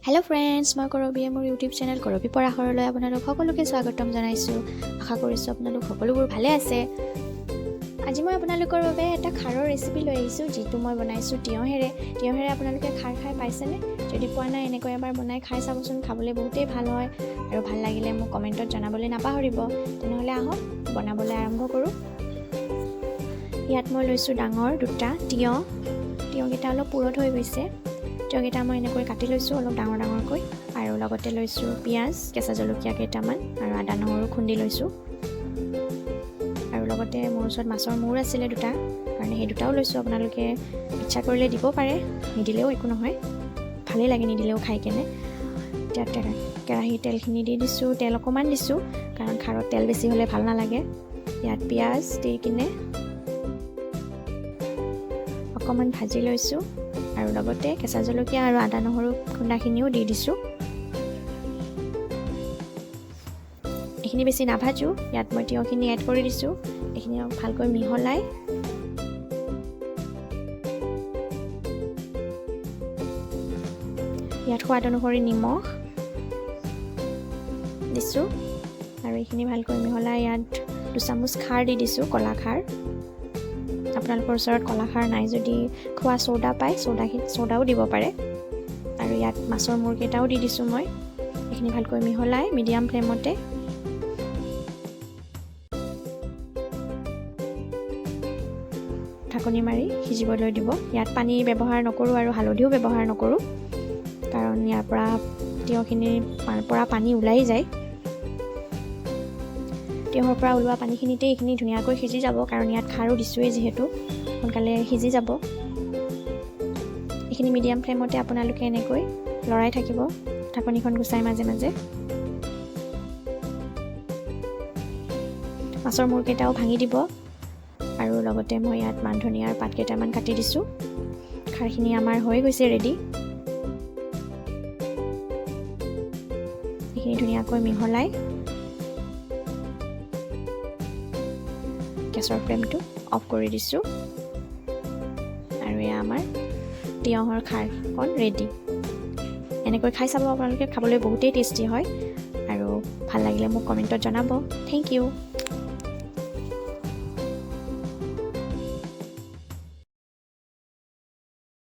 Hello' friends, মই কৰবীয়ে মোৰ YouTube channel কৰবী পৰাশৰলৈ আপোনালোক সকলোকে স্বাগতম জনাইছোঁ। আশা কৰিছোঁ আপোনালোক সকলোবোৰ ভালে আছে। আজি মই আপোনালোকৰ বাবে এটা খাৰৰ ৰেচিপি লৈ আহিছোঁ, যিটো মই বনাইছোঁ তিয়ঁহেৰে। আপোনালোকে খাৰ খাই পাইছেনে? যদি পোৱা নাই, এনেকৈ এবাৰ বনাই খাই চাবচোন। খাবলৈ বহুতেই ভাল হয় আৰু ভাল লাগিলে মোক কমেণ্টত জনাবলৈ নাপাহৰিব। তেনেহ'লে আহক বনাবলৈ আৰম্ভ কৰোঁ। ইয়াত মই লৈছোঁ ডাঙৰ দুটা তিয়ঁহকেইটা অলপ পুৰঠ হৈ গৈছে। তিয়ঁহকেইটা মই এনেকৈ কাটি লৈছোঁ অলপ ডাঙৰ ডাঙৰকৈ, আৰু লগতে লৈছোঁ পিঁয়াজ, কেঁচা জলকীয়া কেইটামান আৰু আদা নহৰু খুন্দি লৈছোঁ। আৰু লগতে মোৰ ওচৰত মাছৰ মূৰ আছিলে দুটা, কাৰণে সেই দুটাও লৈছোঁ। আপোনালোকে ইচ্ছা কৰিলে দিব পাৰে, নিদিলেও একো নহয়, ভালেই লাগে নিদিলেও খাই কেনে। এতিয়া কেৰাহীত তেলখিনি দি দিছোঁ, তেল অকণমান দিছোঁ, কাৰণ খাৰত তেল বেছি হ'লে ভাল নালাগে। ইয়াত পিঁয়াজ দি কিনে অকণমান ভাজি লৈছোঁ, আৰু লগতে কেঁচা জলকীয়া আৰু আদা নহৰু খুন্দাখিনিও দি দিছোঁ। এইখিনি বেছি নাভাজোঁ, ইয়াত মই তিয়ঁহখিনি এড কৰি দিছোঁ। এইখিনি ভালকৈ মিহলাই ইয়াত সোৱাদ অনুসৰি নিমখ দিছোঁ, আৰু এইখিনি ভালকৈ মিহলাই ইয়াত 2 চামুচ খাৰ দি দিছোঁ, কলা খাৰ। আপোনালোকৰ ওচৰত কলাখাৰ নাই যদি খোৱা চ'ডা পায়, চ'ডাও দিব পাৰে। আৰু ইয়াত মাছৰ মূৰকেইটাও দি দিছোঁ মই। এইখিনি ভালকৈ মিহলাই মিডিয়াম ফ্লেমতে ঢাকনি মাৰি সিজিবলৈ দিব। ইয়াত পানী ব্যৱহাৰ নকৰোঁ আৰু হালধিও ব্যৱহাৰ নকৰোঁ, কাৰণ ইয়াৰ পৰা তিয়ঁহখিনিৰ পৰা পানী ওলাই যায়। তিয়ঁহৰ পৰা ওলোৱা পানীখিনিতে এইখিনি ধুনীয়াকৈ সিজি যাব, কাৰণ ইয়াত খাৰো দিছোঁৱেই, যিহেতু সোনকালে সিজি যাব। এইখিনি মিডিয়াম ফ্লেমতে আপোনালোকে এনেকৈ লৰাই থাকিব, ঢাকনিখন গুচাই মাজে মাজে। মাছৰ মূৰকেইটাও ভাঙি দিব, আৰু লগতে মই ইয়াত মান ধনিয়াৰ পাত কেইটামান কাটি দিছোঁ। খাৰখিনি আমাৰ হৈ গৈছে ৰেডি। এইখিনি ধুনীয়াকৈ মিহলাই গেছৰ ফ্লেমটো অফ কৰি দিছোঁ, আৰু এয়া আমাৰ তিয়ঁহৰ খাৰকণ ৰেডি। এনেকৈ খাই চাব আপোনালোকে, খাবলৈ বহুতেই টেষ্টি হয়, আৰু ভাল লাগিলে মোক কমেণ্টত জনাব। Thank U.